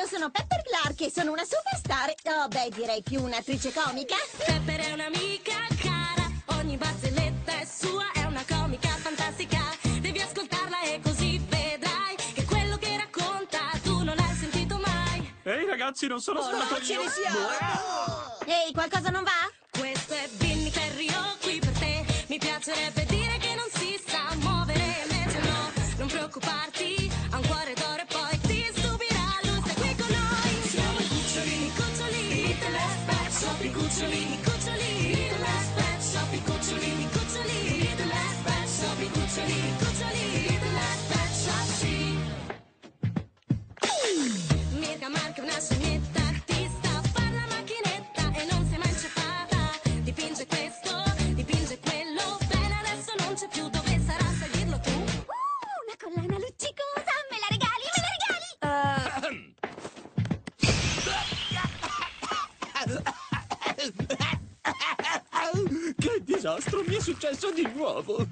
io sono Pepper Clark e sono una superstar. Oh, beh, direi più un'attrice comica. Pepper è un'amica cara, ogni barzelletta è sua, è una comica fantastica. Devi ascoltarla e così vedrai che quello che racconta tu non hai sentito mai. Ehi ragazzi, non sono stato ce io. ne siamo! Ehi, qualcosa non va? Questo è Vinny Terrio qui per te. Mi piacerebbe dire che non si sa muovere, invece no, non preoccuparti, ha un cuore d'oro e poi ti stupirà, lui sta qui con noi. Siamo i cuccioli, Little Pet Shop, i cuccioli, Little Pet Shop, i cuccioli, Little Pet Shop, i cuccioli, Little Pet Shop, sì. Mirka Mark è una scimmietta, artista, fa la macchinetta e non si è mai inceppata. Dipinge questo, dipinge quello, bene adesso non c'è più, dove sarà, sai dirlo tu? Una collana luccicosa, me la regali, me la regali? Che disastro, mi è successo di nuovo.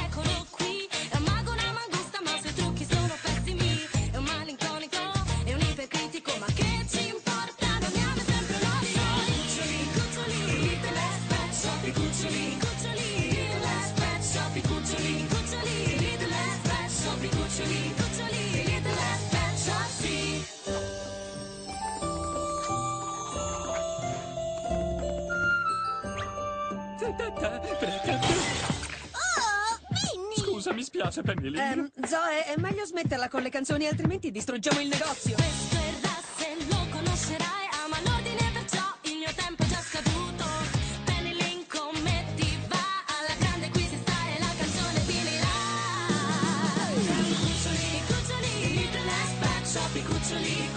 Eccolo qui, è un mago, una mangusta, ma i suoi trucchi sono pessimi. È un malinconico, è un ipercritico, ma che ci importa? Non abbiamo sempre noi. Cuccioli, Little Pet Shop, i cuccioli, Little Pet Shop, i cuccioli, Little Pet Shop, i cuccioli, Little Pet Shop, sì. Oh, Vinny! Scusa, mi spiace, Penny. Zoe, è meglio smetterla con le canzoni, altrimenti distruggiamo il negozio. Questo è Russell, lo conoscerai, ama l'ordine, perciò il mio tempo è già scaduto. Penny Link, come ti va? Alla grande qui si sta e la canzone finirà. I cuccioli, Little Pet Shop, i cuccioli,